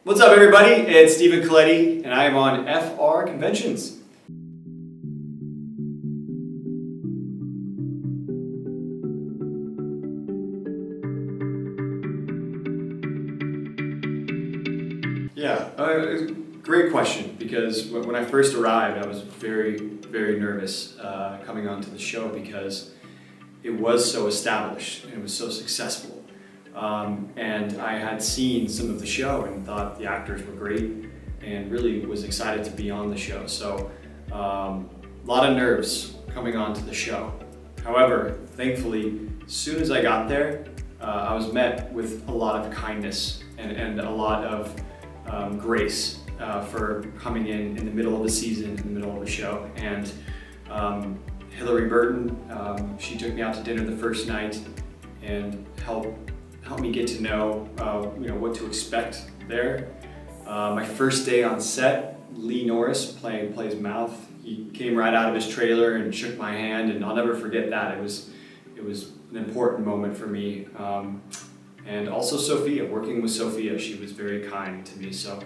What's up, everybody? It's Stephen Colletti, and I am on FrConventions. Yeah, great question, because when I first arrived, I was very nervous coming onto the show because it was so established and it was so successful. And I had seen some of the show and thought the actors were great and really was excited to be on the show. So a lot of nerves coming onto the show. However, thankfully, as soon as I got there, I was met with a lot of kindness and a lot of grace for coming in the middle of the season, in the middle of the show. And Hillary Burton, she took me out to dinner the first night and helped me get to know, what to expect there. My first day on set, Lee Norris plays Mouth. He came right out of his trailer and shook my hand, and I'll never forget that. It was an important moment for me. And also Sophia, working with Sophia, she was very kind to me. So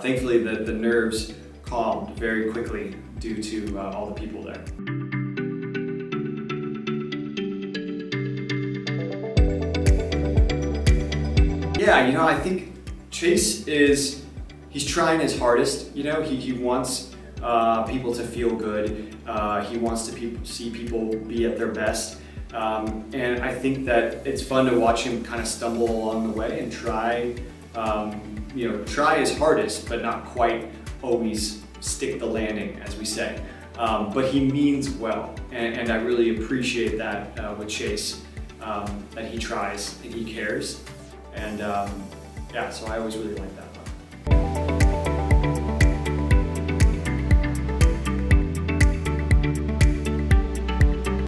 thankfully the nerves calmed very quickly due to all the people there. Yeah, I think Chase he's trying his hardest. He wants people to feel good. He wants to see people be at their best. And I think that it's fun to watch him kind of stumble along the way and try his hardest, but not quite always stick the landing, as we say. But he means well, and I really appreciate that with Chase, that he tries and he cares. And yeah, so I always really like that one.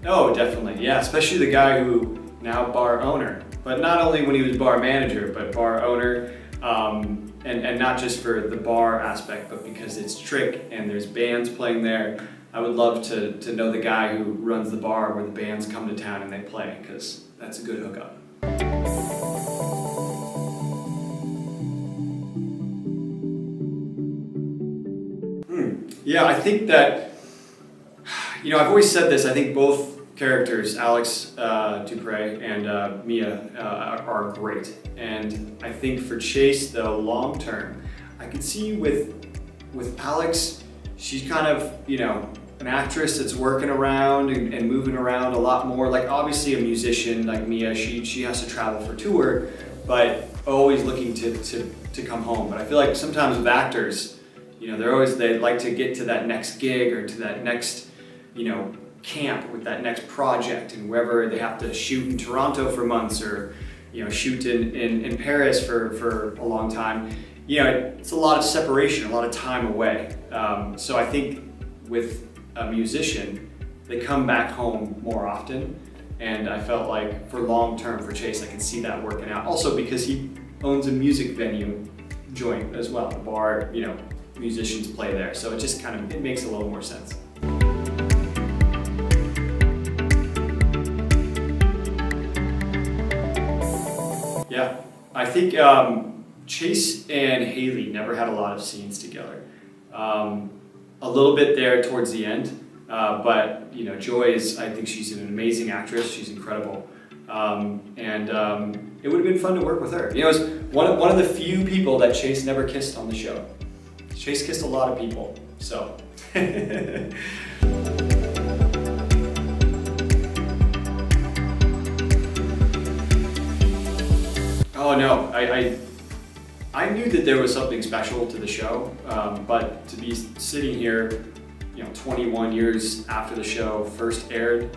Oh, definitely, yeah, especially the guy who now bar owner, but not only when he was bar manager, but bar owner, and not just for the bar aspect, but because it's Trick and there's bands playing there. I would love to know the guy who runs the bar where the bands come to town and they play, because that's a good hookup. Yeah, I think that, I've always said this, I think both characters, Alex Dupre and Mia, are great. And I think for Chase, though, long term, I can see with Alex, she's kind of, an actress that's working around and moving around a lot more. Like, obviously a musician like Mia, she has to travel for tour, but always looking to come home. But I feel like sometimes with actors, they like to get to that next gig or to that next, camp with that next project, and wherever they have to shoot in Toronto for months or, shoot in Paris for a long time. It's a lot of separation, a lot of time away. So I think with a musician, they come back home more often. And I felt like for long term for Chase, I can see that working out. Also because he owns a music venue joint as well, the bar, musicians play there. So it just it makes a little more sense. Yeah, I think Chase and Haley never had a lot of scenes together. A little bit there towards the end, but Joy I think she's an amazing actress. She's incredible, and it would have been fun to work with her. It was one of the few people that Chase never kissed on the show. Chase kissed a lot of people, so. Oh no, I knew that there was something special to the show, but to be sitting here, 21 years after the show first aired,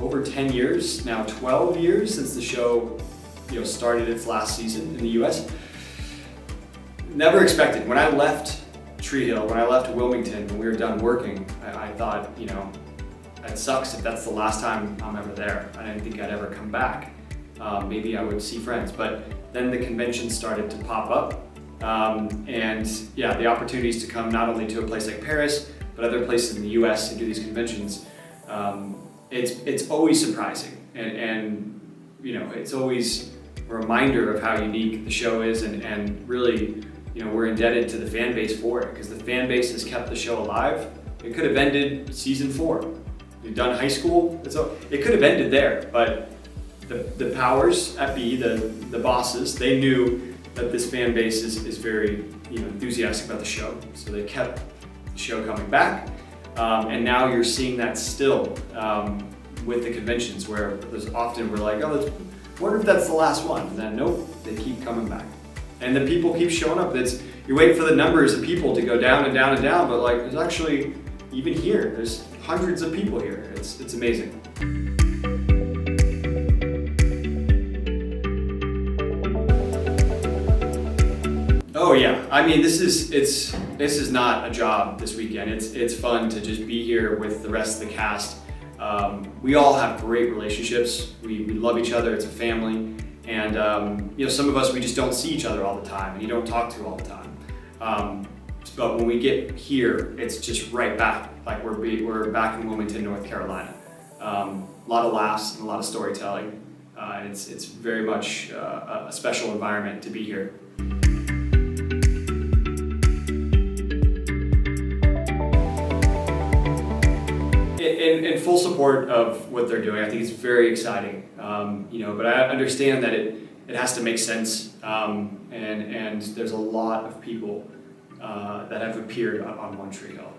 over 10 years, now 12 years since the show started its last season in the US. Never expected. When I left Tree Hill, when I left Wilmington, when we were done working, I thought, that sucks if that's the last time I'm ever there. I didn't think I'd ever come back. Maybe I would see friends, but then the conventions started to pop up. And yeah, the opportunities to come not only to a place like Paris, but other places in the US and do these conventions, it's always surprising. And it's always reminder of how unique the show is, and really, you know, we're indebted to the fan base for it, because the fan base has kept the show alive. It could have ended season 4. We've done high school, it could have ended there, but the powers at be, the bosses, they knew that this fan base is very, you know, enthusiastic about the show, so they kept the show coming back. And now you're seeing that still with the conventions, where there's often we're like, oh, wonder if that's the last one. And then nope, they keep coming back. And the people keep showing up. You wait for the numbers of people to go down and down and down, but like there's actually, even here, there's hundreds of people here. It's amazing. Oh yeah, I mean this is not a job this weekend. It's fun to just be here with the rest of the cast. We all have great relationships. We love each other. It's a family, and you know, some of us, we just don't see each other all the time, and you don't talk to all the time. But when we get here, it's just right back. Like we're back in Wilmington, North Carolina. A lot of laughs and a lot of storytelling. And it's very much a special environment to be here. In full support of what they're doing. I think it's very exciting, you know, but I understand that it has to make sense, and there's a lot of people that have appeared on One Tree Hill,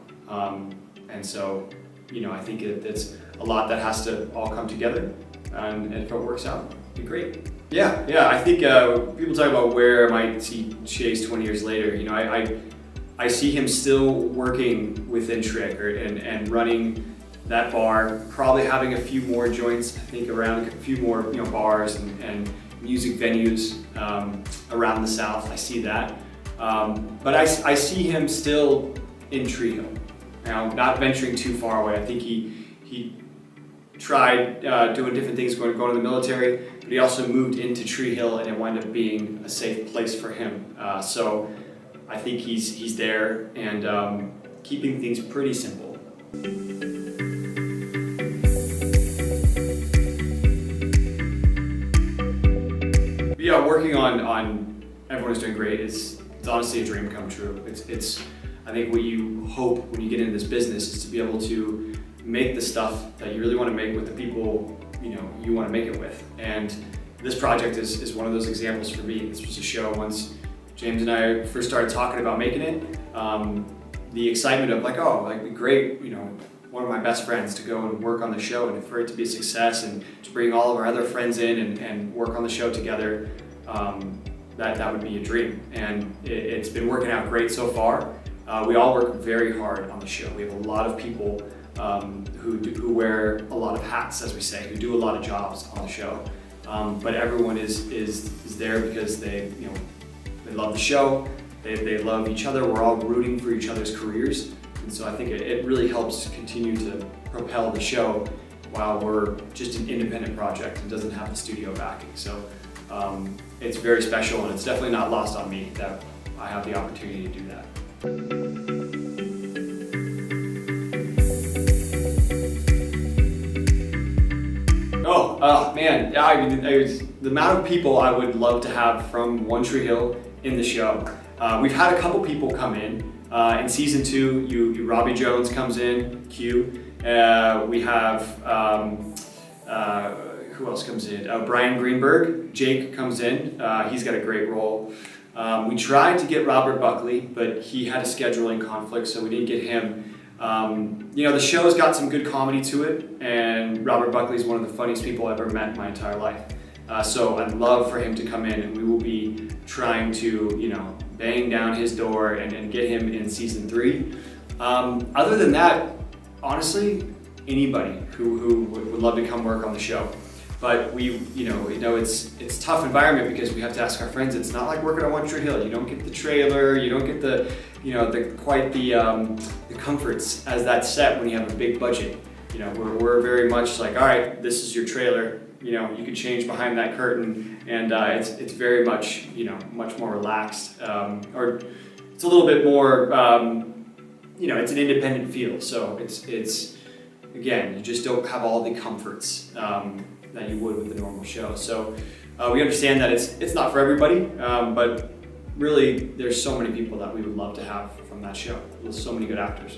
and so, you know, I think it's a lot that has to all come together, and if it works out, it'd be great. Yeah, I think people talk about where I might see Chase 20 years later. You know, I see him still working within Trick and running that bar, probably having a few more joints, I think, around a few more, you know, bars and music venues around the South. I see that. But I see him still in Tree Hill. Now, not venturing too far away. I think he tried doing different things, going to the military, but he also moved into Tree Hill, and it wound up being a safe place for him. So I think he's there and keeping things pretty simple. Yeah, working on Everyone Is Doing Great is honestly a dream come true. It's I think what you hope when you get into this business is to be able to make the stuff that you really want to make with the people, you know, you want to make it with. And this project is one of those examples for me. This was a show once James and I first started talking about making it. The excitement of like, oh, like, it'd be great, you know, one of my best friends to go and work on the show, and for it to be a success, and to bring all of our other friends in and work on the show together, that would be a dream. And it's been working out great so far. We all work very hard on the show. We have a lot of people who wear a lot of hats, as we say, who do a lot of jobs on the show. But everyone is there because they love the show. They love each other. We're all rooting for each other's careers. And so I think it really helps continue to propel the show while we're just an independent project and doesn't have the studio backing. So it's very special, and it's definitely not lost on me that I have the opportunity to do that. Oh man, yeah, I mean, the amount of people I would love to have from One Tree Hill in the show. We've had a couple people come in. In season 2, Robbie Jones comes in, Q. We have, who else comes in? Brian Greenberg, Jake comes in. He's got a great role. We tried to get Robert Buckley, but he had a scheduling conflict, so we didn't get him. You know, the show's got some good comedy to it, and Robert Buckley's one of the funniest people I've ever met in my entire life. So I'd love for him to come in, and we will be trying to, you know, bang down his door and get him in season 3. Other than that, honestly, anybody who would love to come work on the show. But you know, it's a tough environment because we have to ask our friends. It's not like working on One Tree Hill. You don't get the trailer. You don't get the, you know, the comforts as that set when you have a big budget. You know, we're very much like, all right, this is your trailer. You know, you can change behind that curtain, and it's very much, you know, much more relaxed, or it's a little bit more, you know, it's an independent feel. So it's again, you just don't have all the comforts that you would with the normal show. So We understand that it's not for everybody, but really there's so many people that we would love to have from that show. There's so many good actors.